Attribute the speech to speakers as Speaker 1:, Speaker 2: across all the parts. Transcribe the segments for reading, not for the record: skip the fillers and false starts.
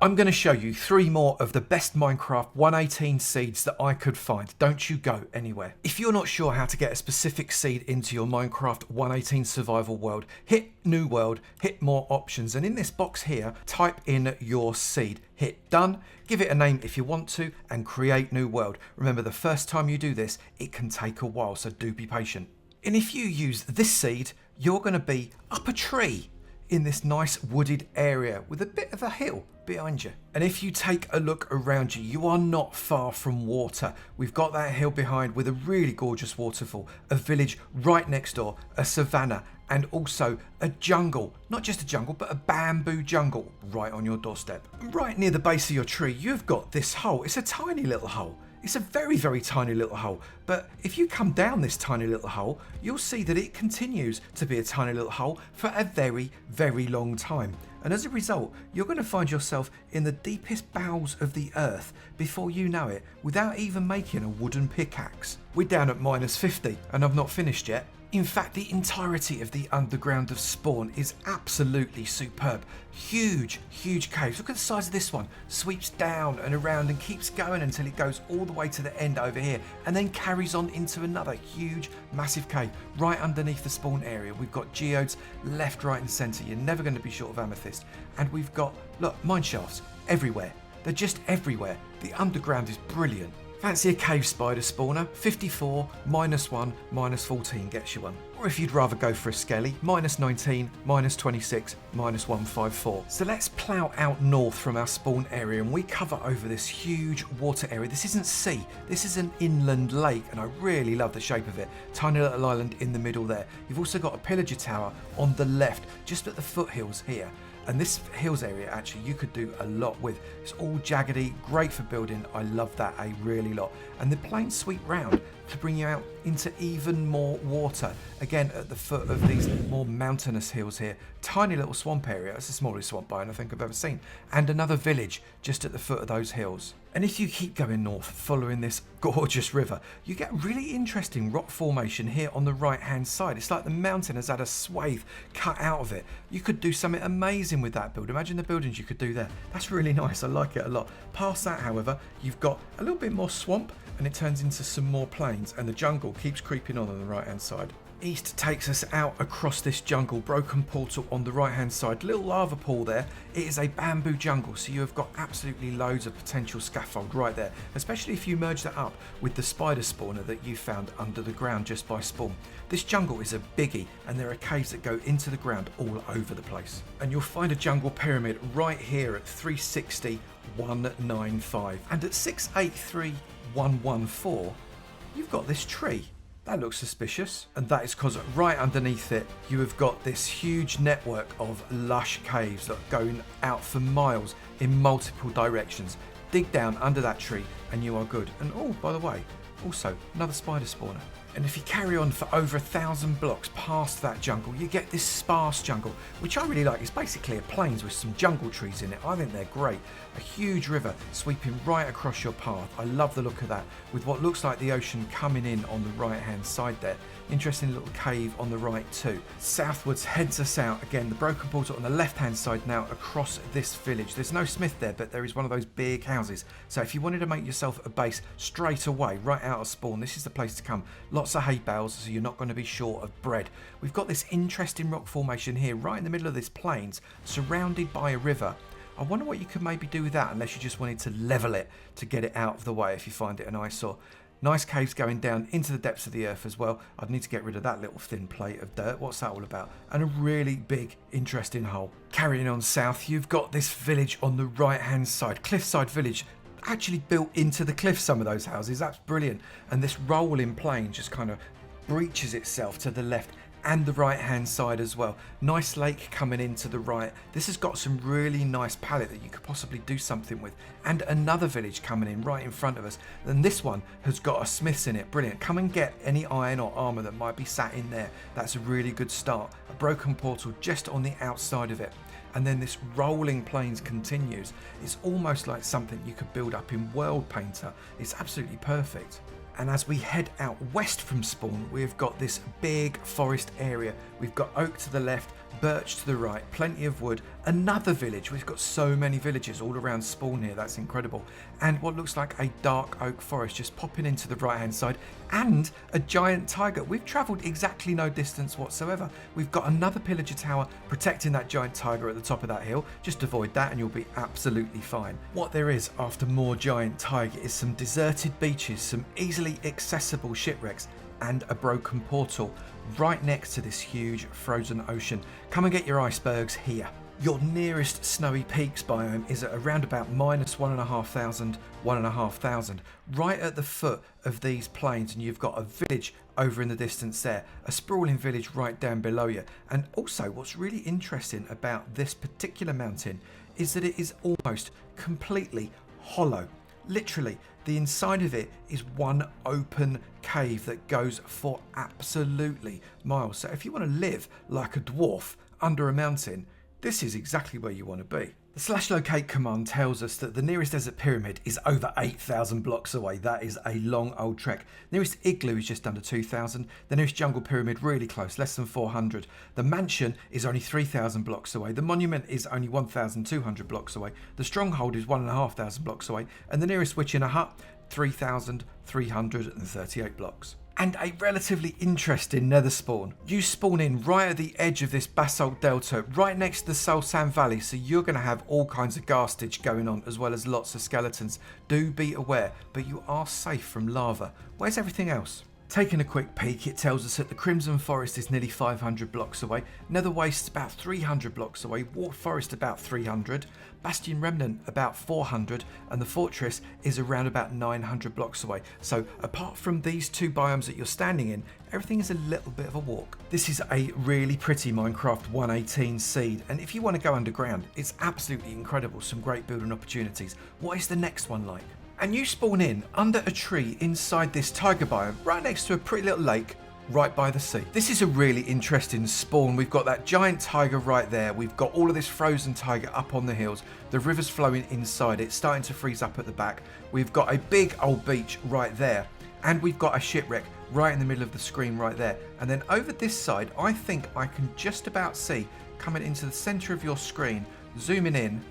Speaker 1: I'm going to show you 3 more of the best Minecraft 118 seeds that I could find. Don't you go anywhere. If you're not sure how to get a specific seed into your Minecraft 118 survival world, hit new world, hit more options, and in this box here, type in your seed. Hit done, give it a name if you want to, and create new world. Remember, the first time you do this, it can take a while, so do be patient. And if you use this seed, you're going to be up a tree in this nice wooded area with a bit of a hill behind you. And if you take a look around you, you are not far from water. We've got that hill behind with a really gorgeous waterfall, a village right next door, a savannah, and also a jungle. Not just a jungle, but a bamboo jungle right on your doorstep. Right near the base of your tree, you've got this hole. It's a tiny little hole. It's a very, very tiny little hole, but if you come down this tiny little hole, you'll see that it continues to be a tiny little hole for a very, very long time. And as a result, you're going to find yourself in the deepest bowels of the earth before you know it, without even making a wooden pickaxe. We're down at -50, and I've not finished yet. In fact, the entirety of the underground of Spawn is absolutely superb. Huge, huge caves. Look at the size of this one. Sweeps down and around and keeps going until it goes all the way to the end over here, and then carries on into another huge, massive cave right underneath the spawn area. We've got geodes left, right and centre. You're never going to be short of amethyst. And we've got, look, mine shafts everywhere. They're just everywhere. The underground is brilliant. Fancy a cave spider spawner? 54, -1, -14 gets you one. Or if you'd rather go for a skelly, -19, -26, -154. So let's plough out north from our spawn area and we cover over this huge water area. This isn't sea, this is an inland lake, and I really love the shape of it. Tiny little island in the middle there. You've also got a pillager tower on the left, just at the foothills here. And this hills area, actually, you could do a lot with. It's all jaggedy, great for building. I love that a really lot. And the plains sweep round to bring you out into even more water. Again, at the foot of these more mountainous hills here. Tiny little swamp area. It's the smallest swamp biome I think I've ever seen. And another village just at the foot of those hills. And if you keep going north, following this gorgeous river, you get a really interesting rock formation here on the right hand side. It's like the mountain has had a swathe cut out of it. You could do something amazing with that build. Imagine the buildings you could do there. That's really nice. I like it a lot. Past that, however, you've got a little bit more swamp and it turns into some more plains, and the jungle keeps creeping on the right hand side. East takes us out across this jungle, broken portal on the right hand side, little lava pool there. It is a bamboo jungle, so you have got absolutely loads of potential scaffold right there, especially if you merge that up with the spider spawner that you found under the ground just by spawn. This jungle is a biggie, and there are caves that go into the ground all over the place. And you'll find a jungle pyramid right here at 360,195, and at 683,114 you've got this tree. That looks suspicious, and that is because right underneath it you have got this huge network of lush caves that are going out for miles in multiple directions. Dig down under that tree and you are good. And oh, by the way, also another spider spawner. And if you carry on for over 1,000 blocks past that jungle, you get this sparse jungle, which I really like. It's basically a plains with some jungle trees in it. I think they're great. A huge river sweeping right across your path. I love the look of that, with what looks like the ocean coming in on the right hand side there. Interesting little cave on the right too. Southwards heads us out. Again, the broken portal on the left hand side now across this village. There's no smith there, but there is one of those big houses. So if you wanted to make yourself a base straight away, right out of spawn, this is the place to come. Lots of hay bales, so you're not going to be short of bread. We've got this interesting rock formation here right in the middle of this plains, surrounded by a river. I wonder what you could maybe do with that, unless you just wanted to level it to get it out of the way if you find it an eyesore. Nice caves going down into the depths of the earth as well. I'd need to get rid of that little thin plate of dirt. What's that all about? And a really big, interesting hole. Carrying on south, you've got this village on the right hand side. Cliffside village. Actually built into the cliff, some of those houses. That's brilliant. And this rolling plain just kind of breaches itself to the left and the right hand side as well. Nice lake coming in to the right. This has got some really nice palette that you could possibly do something with, and another village coming in right in front of us. And this one has got a smith's in it. Brilliant. Come and get any iron or armor that might be sat in there. That's a really good start. A broken portal just on the outside of it. And then this rolling plains continues. It's almost like something you could build up in World Painter. It's absolutely perfect. And as we head out west from spawn, we've got this big forest area. We've got oak to the left, birch to the right, plenty of wood, Another village. We've got so many villages all around spawn here. That's incredible. And what looks like a dark oak forest just popping into the right hand side, and a giant tiger. We've travelled exactly no distance whatsoever. We've got another pillager tower protecting that giant tiger at the top of that hill. Just avoid that and you'll be absolutely fine. What there is after more giant tiger is some deserted beaches, some easily accessible shipwrecks, and a broken portal right next to this huge frozen ocean. Come and get your icebergs here. Your nearest snowy peaks biome is at around about -1,500, 1,500, right at the foot of these plains, and you've got a village over in the distance there, a sprawling village right down below you. And also what's really interesting about this particular mountain is that it is almost completely hollow. Literally, the inside of it is one open cave that goes for absolutely miles. So if you want to live like a dwarf under a mountain, this is exactly where you want to be. The /locate command tells us that the nearest desert pyramid is over 8,000 blocks away. That is a long old trek. Nearest igloo is just under 2,000. The nearest jungle pyramid really close, less than 400. The mansion is only 3,000 blocks away. The monument is only 1,200 blocks away. The stronghold is 1,500 blocks away. And the nearest witch in a hut, 3,338 blocks. And a relatively interesting nether spawn. You spawn in right at the edge of this basalt delta, right next to the Soul Sand Valley, so you're going to have all kinds of garstage going on, as well as lots of skeletons. Do be aware, but you are safe from lava. Where's everything else? Taking a quick peek, it tells us that the Crimson Forest is nearly 500 blocks away, Nether Waste about 300 blocks away, War Forest about 300, Bastion Remnant about 400, and the Fortress is around about 900 blocks away. So apart from these two biomes that you're standing in, everything is a little bit of a walk. This is a really pretty Minecraft 118 seed, and if you want to go underground, it's absolutely incredible. Some great building opportunities. What is the next one like? And you spawn in under a tree inside this tiger biome, right next to a pretty little lake, right by the sea. This is a really interesting spawn. We've got that giant tiger right there. We've got all of this frozen tiger up on the hills. The river's flowing inside it, starting to freeze up at the back. We've got a big old beach right there. And we've got a shipwreck right in the middle of the screen right there. And then over this side, I think I can just about see, coming into the center of your screen, zooming in,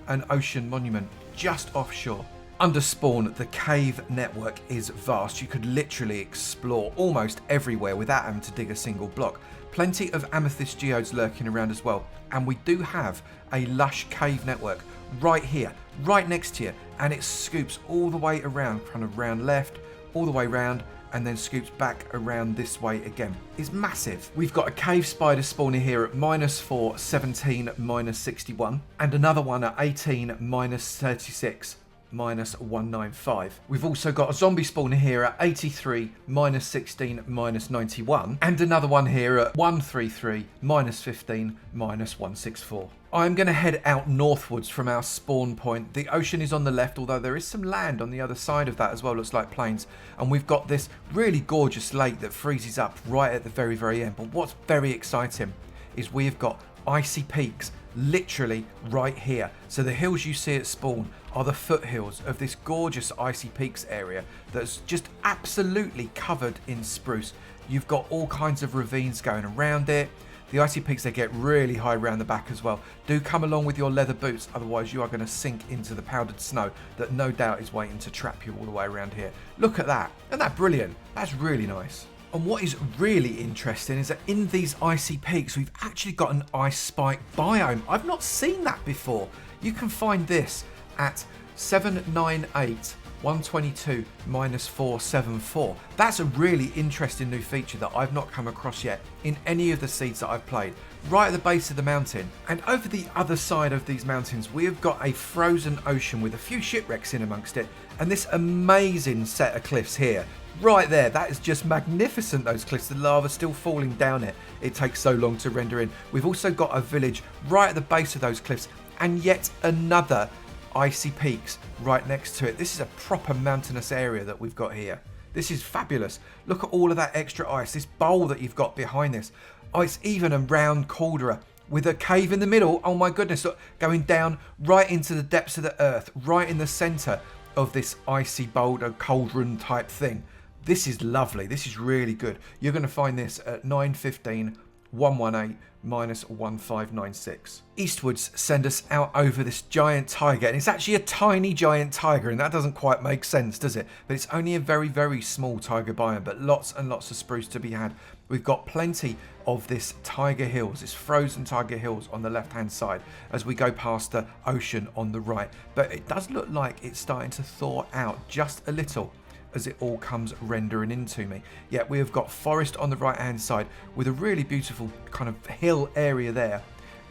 Speaker 1: an ocean monument just offshore. Under spawn, the cave network is vast. You could literally explore almost everywhere without having to dig a single block. Plenty of amethyst geodes lurking around as well. And we do have a lush cave network right here, right next to you. And it scoops all the way around, kind of round left, all the way round, and then scoops back around this way again. It's massive. We've got a cave spider spawner here at -4, 17, -61. And another one at 18, -36. -195. We've also got a zombie spawner here at 83, -16, -91, and another one here at 133, -15, -164. I'm going to head out northwards from our spawn point. The ocean is on the left, although there is some land on the other side of that as well, looks like plains. And we've got this really gorgeous lake that freezes up right at the very, very end. But what's very exciting is we've got icy peaks literally right here. So the hills you see at spawn are the foothills of this gorgeous icy peaks area that's just absolutely covered in spruce. You've got all kinds of ravines going around it. The icy peaks, they get really high around the back as well. Do come along with your leather boots, otherwise you are going to sink into the powdered snow that no doubt is waiting to trap you all the way around here. Look at that. Isn't that brilliant? That's really nice. And what is really interesting is that in these icy peaks, we've actually got an ice spike biome. I've not seen that before. You can find this at 798, 122, -474. That's a really interesting new feature that I've not come across yet in any of the seeds that I've played. Right at the base of the mountain. And over the other side of these mountains, we have got a frozen ocean with a few shipwrecks in amongst it. And this amazing set of cliffs here. Right there, that is just magnificent, those cliffs. The lava still falling down it. It takes so long to render in. We've also got a village right at the base of those cliffs, and yet another icy peaks right next to it. This is a proper mountainous area that we've got here. This is fabulous. Look at all of that extra ice, this bowl that you've got behind this. Oh, it's even a round caldera with a cave in the middle. Oh my goodness, look, going down right into the depths of the earth, right in the center of this icy boulder cauldron type thing. This is lovely. This is really good. You're going to find this at 915, 118, -1596. Eastwards send us out over this giant taiga, and it's actually a tiny giant taiga, and that doesn't quite make sense, does it? But it's only a very, very small taiga biome, but lots and lots of spruce to be had. We've got plenty of this taiga hills, this frozen taiga hills on the left hand side as we go past the ocean on the right. But it does look like it's starting to thaw out just a little as it all comes rendering into me. Yeah, we have got forest on the right hand side with a really beautiful kind of hill area there,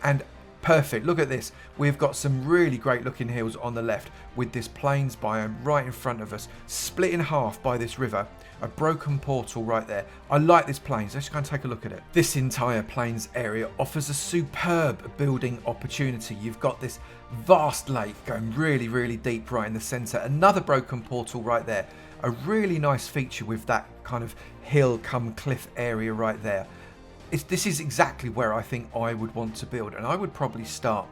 Speaker 1: and perfect. Look at this. We've got some really great looking hills on the left with this plains biome right in front of us, split in half by this river. A broken portal right there. I like this plains. Let's go and take a look at it. This entire plains area offers a superb building opportunity. You've got this vast lake going really, really deep right in the center. Another broken portal right there. A really nice feature with that kind of hill come cliff area right there. This is exactly where I think I would want to build, and I would probably start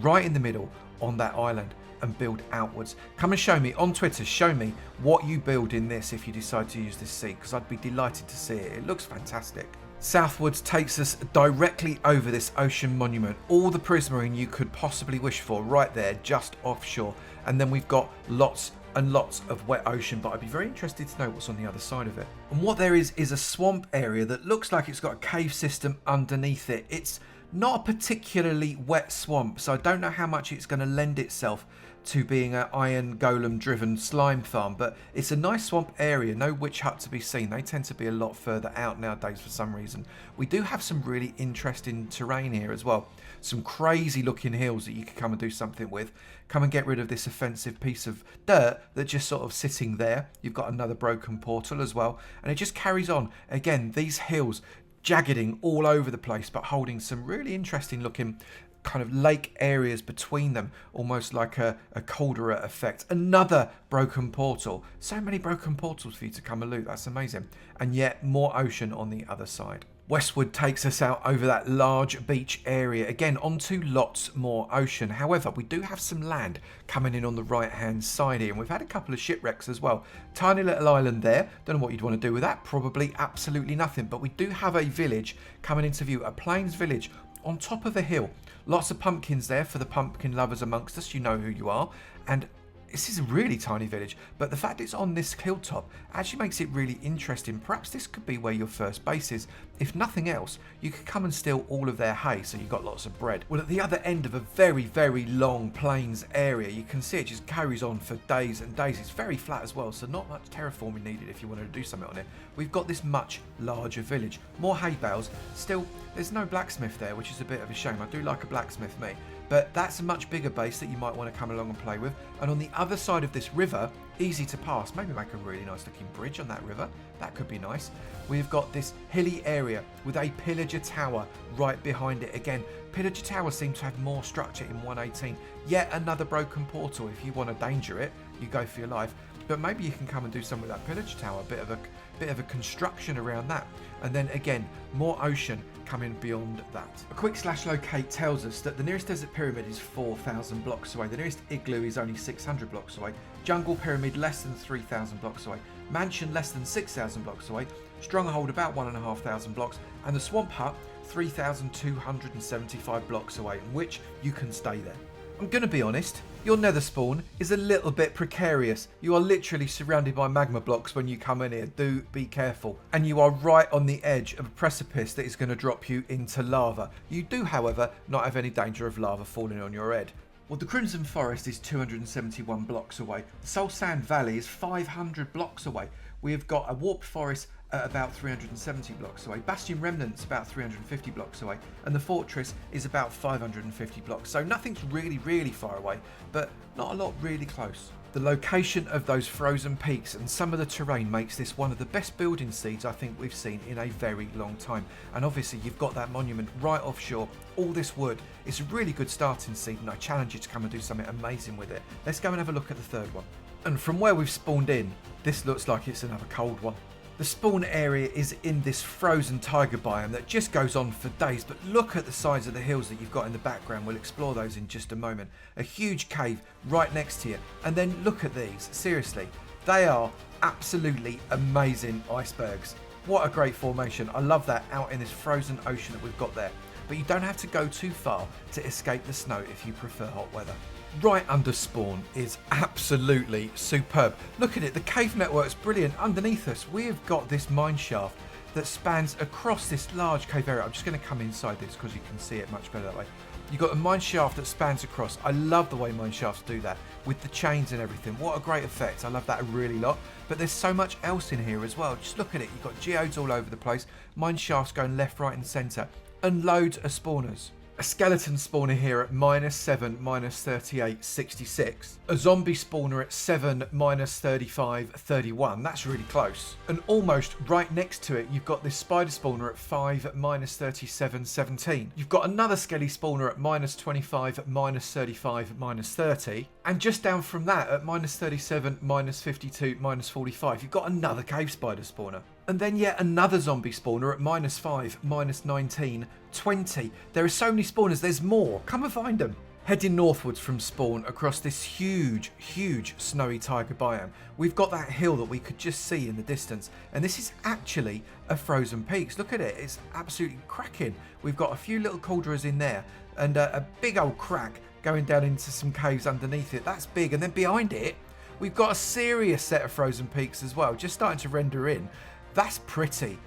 Speaker 1: right in the middle on that island and build outwards. Come and show me on Twitter, show me what you build in this if you decide to use this seed, because I'd be delighted to see it. It looks fantastic. Southwards takes us directly over this ocean monument, all the prismarine you could possibly wish for right there just offshore, and then we've got lots and lots of wet ocean, but I'd be very interested to know what's on the other side of it. And what there is a swamp area that looks like it's got a cave system underneath it. It's not a particularly wet swamp, so I don't know how much it's going to lend itself to being an iron golem driven slime farm, but it's a nice swamp area. No witch hut to be seen. They tend to be a lot further out nowadays for some reason. We do have some really interesting terrain here as well. Some crazy looking hills that you can come and do something with. Come and get rid of this offensive piece of dirt that's just sort of sitting there. You've got another broken portal as well, and it just carries on. Again, these hills jaggeding all over the place, but holding some really interesting looking kind of lake areas between them, almost like a caldera effect. Another broken portal. So many broken portals for you to come and loot. That's amazing. And yet more ocean on the other side. Westward takes us out over that large beach area, again onto lots more ocean. However, we do have some land coming in on the right hand side here, and we've had a couple of shipwrecks as well. Tiny little island there, don't know what you'd want to do with that, probably absolutely nothing, but we do have a village coming into view, a plains village on top of a hill. Lots of pumpkins there for the pumpkin lovers amongst us, you know who you are, and this is a really tiny village, but the fact it's on this hilltop actually makes it really interesting. Perhaps this could be where your first base is. If nothing else, you could come and steal all of their hay, so you've got lots of bread. Well, at the other end of a very, very long plains area, you can see it just carries on for days and days. It's very flat as well, so not much terraforming needed if you wanted to do something on it. We've got this much larger village. More hay bales. Still, there's no blacksmith there, which is a bit of a shame. I do like a blacksmith, me. But that's a much bigger base that you might want to come along and play with. And on the other side of this river, easy to pass. Maybe make a really nice looking bridge on that river. That could be nice. We've got this hilly area with a pillager tower right behind it. Again, pillager towers seem to have more structure in 118. Yet another broken portal. If you want to danger it, you go for your life. But maybe you can come and do something with that pillager tower. A bit of a construction around that. And then again, more ocean coming beyond that. A quick /locate tells us that the nearest desert pyramid is 4,000 blocks away. The nearest igloo is only 600 blocks away. Jungle pyramid less than 3,000 blocks away. Mansion less than 6,000 blocks away. Stronghold about 1,500 blocks. And the swamp hut 3,275 blocks away, in which you can stay there. I'm going to be honest, your nether spawn is a little bit precarious. You are literally surrounded by magma blocks when you come in here. Do be careful. And you are right on the edge of a precipice that is going to drop you into lava. You do, however, not have any danger of lava falling on your head. Well, the Crimson Forest is 271 blocks away. The Soul Sand Valley is 500 blocks away. We have got a Warped Forest at about 370 blocks away. Bastion Remnants about 350 blocks away. And the Fortress is about 550 blocks. So nothing's really, really far away, but not a lot really close. The location of those frozen peaks and some of the terrain makes this one of the best building seeds I think we've seen in a very long time. And obviously you've got that monument right offshore, all this wood. It's a really good starting seed, and I challenge you to come and do something amazing with it. Let's go and have a look at the third one. And from where we've spawned in, this looks like it's another cold one. The spawn area is in this frozen taiga biome that just goes on for days, but look at the size of the hills that you've got in the background. We'll explore those in just a moment. A huge cave right next to you, and then look at these. Seriously, they are absolutely amazing icebergs. What a great formation. I love that out in this frozen ocean that we've got there. but you don't have to go too far to escape the snow if you prefer hot weather. Right under spawn is absolutely superb. Look at it, the cave network's brilliant. Underneath us, we've got this mine shaft that spans across this large cave area. I'm just going to come inside this because you can see it much better that way. You've got a mine shaft that spans across. I love the way mine shafts do that with the chains and everything. What a great effect. I love that a really lot. But there's so much else in here as well. Just look at it. You've got geodes all over the place. Mine shafts going left, right and centre. And loads of spawners. A skeleton spawner here at -7, -38, 66. A zombie spawner at 7, -35, 31. That's really close. And almost right next to it, you've got this spider spawner at 5, -37, 17. You've got another skelly spawner at -25, -35, -30. And just down from that, at -37, -52, -45, you've got another cave spider spawner. And then yet another zombie spawner at -5, -19, 20. There are so many spawners, there's more. Come and find them. Heading northwards from spawn across this huge, huge snowy taiga biome, we've got that hill that we could just see in the distance. And this is actually a frozen peaks. Look at it, it's absolutely cracking. We've got a few little cauldrons in there and a big old crack going down into some caves underneath it. That's big. And then behind it, we've got a serious set of frozen peaks as well, just starting to render in. That's pretty.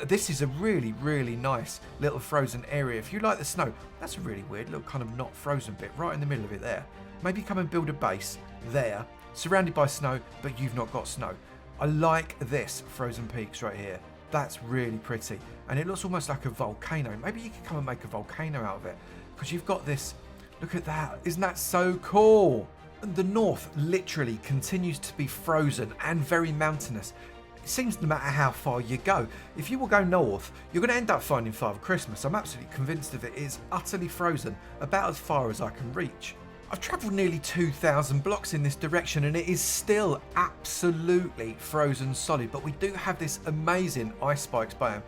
Speaker 1: This is a really, really nice little frozen area. If you like the snow, that's a really weird little kind of not frozen bit right in the middle of it there. Maybe come and build a base there, surrounded by snow, but you've not got snow. I like this frozen peaks right here. That's really pretty. And it looks almost like a volcano. Maybe you can come and make a volcano out of it. Because you've got this, look at that. Isn't that so cool? And the north literally continues to be frozen and very mountainous. It seems no matter how far you go, if you will go north, you're going to end up finding Father Christmas. I'm absolutely convinced of it. It is utterly frozen, about as far as I can reach. I've travelled nearly 2,000 blocks in this direction and it is still absolutely frozen solid, but we do have this amazing ice spikes biome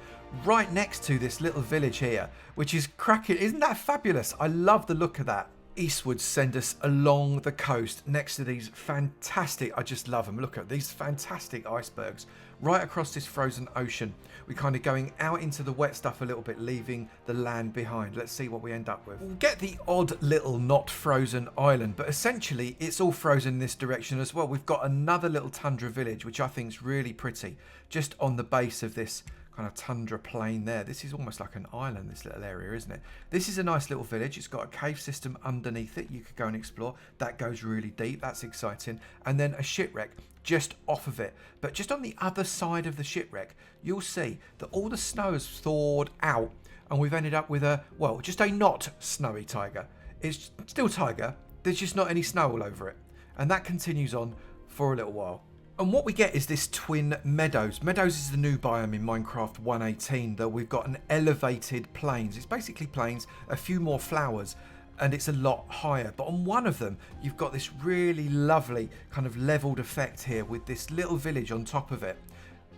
Speaker 1: right next to this little village here, which is cracking. Isn't that fabulous? I love the look of that. Eastwards send us along the coast next to these fantastic, I just love them, look at these fantastic icebergs right across this frozen ocean. We're kind of going out into the wet stuff a little bit, leaving the land behind. Let's see what we end up with. We'll get the odd little not frozen island, but essentially it's all frozen in this direction as well. We've got another little tundra village, which I think is really pretty, just on the base of this kind of tundra plain there. This is almost like an island, this little area, isn't it? This is a nice little village. It's got a cave system underneath it. You could go and explore. That goes really deep. That's exciting. And then a shipwreck just off of it. But just on the other side of the shipwreck, you'll see that all the snow has thawed out and we've ended up with a, well, just a not snowy taiga. It's still taiga. There's just not any snow all over it. And that continues on for a little while. And what we get is this twin meadows. Meadows is the new biome in Minecraft 1.18 that we've got an elevated plains. It's basically plains, a few more flowers, and it's a lot higher. But on one of them, you've got this really lovely kind of leveled effect here with this little village on top of it.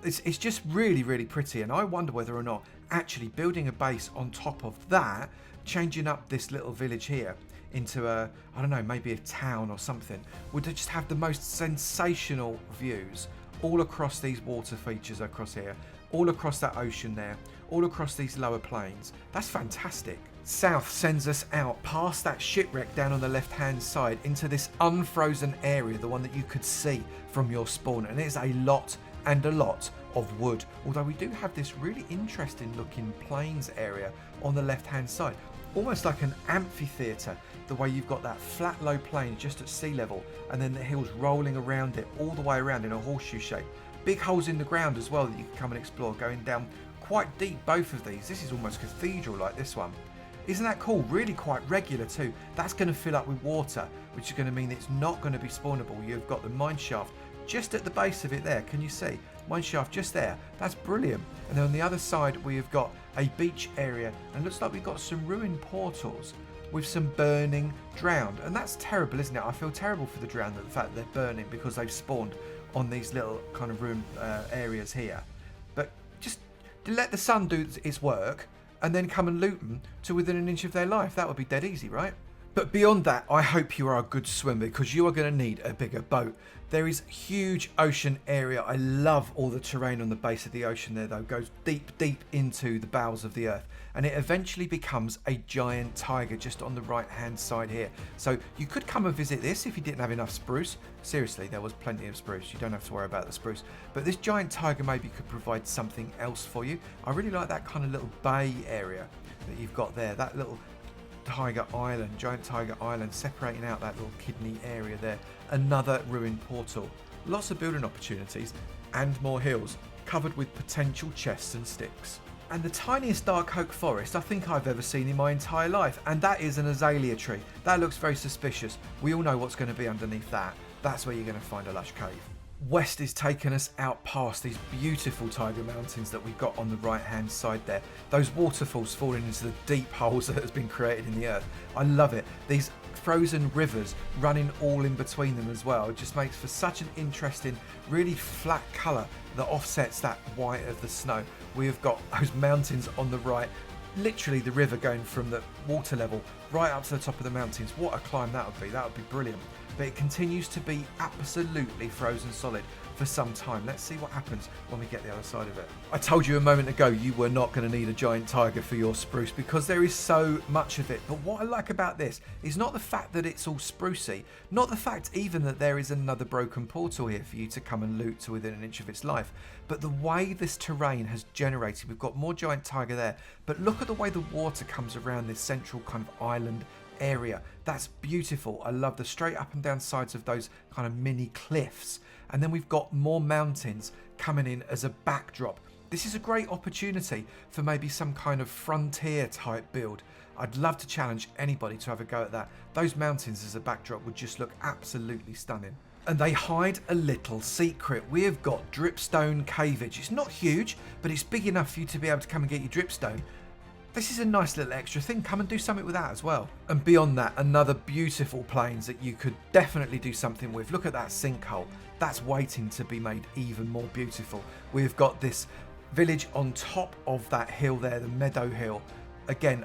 Speaker 1: It's just really, really pretty. And I wonder whether or not actually building a base on top of that, changing up this little village here into a, I don't know, maybe a town or something, would just have the most sensational views all across these water features across here, all across that ocean there, all across these lower plains. That's fantastic. South sends us out past that shipwreck down on the left hand side into this unfrozen area, the one that you could see from your spawn, and it's a lot and a lot of wood, although we do have this really interesting looking plains area on the left hand side, almost like an amphitheatre, the way you've got that flat low plain just at sea level and then the hills rolling around it all the way around in a horseshoe shape. Big holes in the ground as well that you can come and explore, going down quite deep, both of these. This is almost cathedral like this one. Isn't that cool? Really quite regular too. That's going to fill up with water, which is going to mean it's not going to be spawnable. You've got the mine shaft just at the base of it there. Can you see? Mine shaft just there. That's brilliant. And then on the other side we have got a beach area, and it looks like we've got some ruined portals with some burning drowned. And that's terrible, isn't it? I feel terrible for the drowned, the fact that they're burning because they've spawned on these little kind of ruined areas here. But just to let the sun do its work and then come and loot them to within an inch of their life. That would be dead easy, right? But beyond that, I hope you are a good swimmer because you are going to need a bigger boat. There is huge ocean area. I love all the terrain on the base of the ocean there though. It goes deep, deep into the bowels of the earth. And it eventually becomes a giant tiger just on the right hand side here. So you could come and visit this if you didn't have enough spruce. Seriously, there was plenty of spruce. You don't have to worry about the spruce. But this giant tiger maybe could provide something else for you. I really like that kind of little bay area that you've got there. That little Tiger Island, giant Tiger Island, separating out that little kidney area there. Another ruined portal. Lots of building opportunities and more hills covered with potential chests and sticks. And the tiniest dark oak forest I think I've ever seen in my entire life, and that is an azalea tree. That looks very suspicious. We all know what's going to be underneath that. That's where you're going to find a lush cave. West is taking us out past these beautiful tiger mountains that we've got on the right hand side there. Those waterfalls falling into the deep holes that has been created in the earth. I love it. These frozen rivers running all in between them as well. It just makes for such an interesting, really flat colour that offsets that white of the snow. We have got those mountains on the right. Literally the river going from the water level right up to the top of the mountains. What a climb that would be. That would be brilliant. But it continues to be absolutely frozen solid for some time. Let's see what happens when we get the other side of it. I told you a moment ago you were not going to need a giant tiger for your spruce because there is so much of it. But what I like about this is not the fact that it's all sprucey, not the fact even that there is another broken portal here for you to come and loot to within an inch of its life, but the way this terrain has generated. We've got more giant tiger there, but look at the way the water comes around this central kind of island area. That's beautiful. I love the straight up and down sides of those kind of mini cliffs, and then we've got more mountains coming in as a backdrop. This is a great opportunity for maybe some kind of frontier type build. I'd love to challenge anybody to have a go at that. Those mountains as a backdrop would just look absolutely stunning. And they hide a little secret. We have got dripstone caveage. It's not huge, but it's big enough for you to be able to come and get your dripstone. This is a nice little extra thing. Come and do something with that as well. And beyond that, another beautiful plains that you could definitely do something with. Look at that sinkhole. That's waiting to be made even more beautiful. We've got this village on top of that hill there, the Meadow Hill. Again,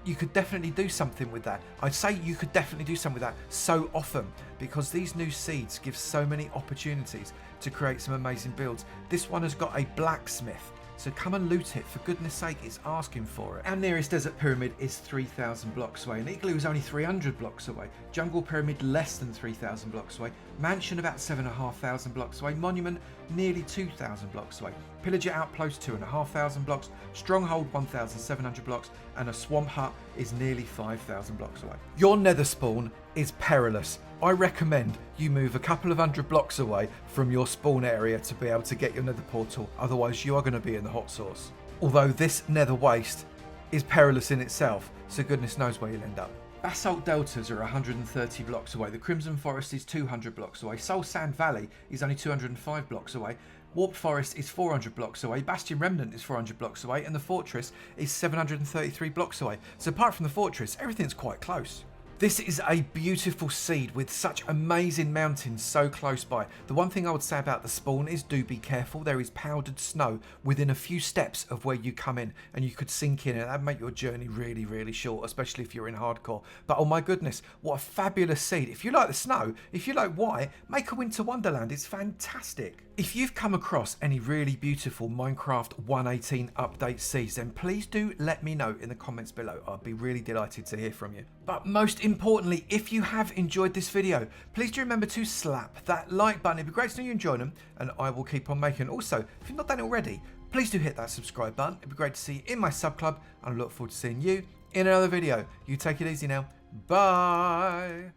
Speaker 1: you could definitely do something with that. I'd say you could definitely do something with that so often because these new seeds give so many opportunities to create some amazing builds. This one has got a blacksmith. So come and loot it, for goodness sake, it's asking for it. Our nearest desert pyramid is 3,000 blocks away, and Igloo is only 300 blocks away. Jungle pyramid less than 3,000 blocks away. Mansion about 7,500 blocks away. Monument nearly 2,000 blocks away. Pillager outpost 2,500 blocks. Stronghold 1,700 blocks, and a swamp hut is nearly 5,000 blocks away. Your nether spawn is perilous. I recommend you move a couple of hundred blocks away from your spawn area to be able to get your nether portal, otherwise you are going to be in the hot sauce. Although this nether waste is perilous in itself, so goodness knows where you'll end up. Basalt Deltas are 130 blocks away, the Crimson Forest is 200 blocks away, Soul Sand Valley is only 205 blocks away, Warped Forest is 400 blocks away, Bastion Remnant is 400 blocks away, and the Fortress is 733 blocks away. So apart from the Fortress, everything's quite close. This is a beautiful seed with such amazing mountains so close by. The one thing I would say about the spawn is do be careful. There is powdered snow within a few steps of where you come in, and you could sink in, and that'd make your journey really, really short, especially if you're in hardcore. But oh my goodness, what a fabulous seed. If you like the snow, if you like white, make a winter wonderland. It's fantastic. If you've come across any really beautiful Minecraft 1.18 update seeds, then please do let me know in the comments below. I'd be really delighted to hear from you. But most importantly, if you have enjoyed this video, please do remember to slap that like button. It'd be great to know you enjoyed them, and I will keep on making. Also, if you've not done it already, please do hit that subscribe button. It'd be great to see you in my sub club, and I look forward to seeing you in another video. You take it easy now. Bye.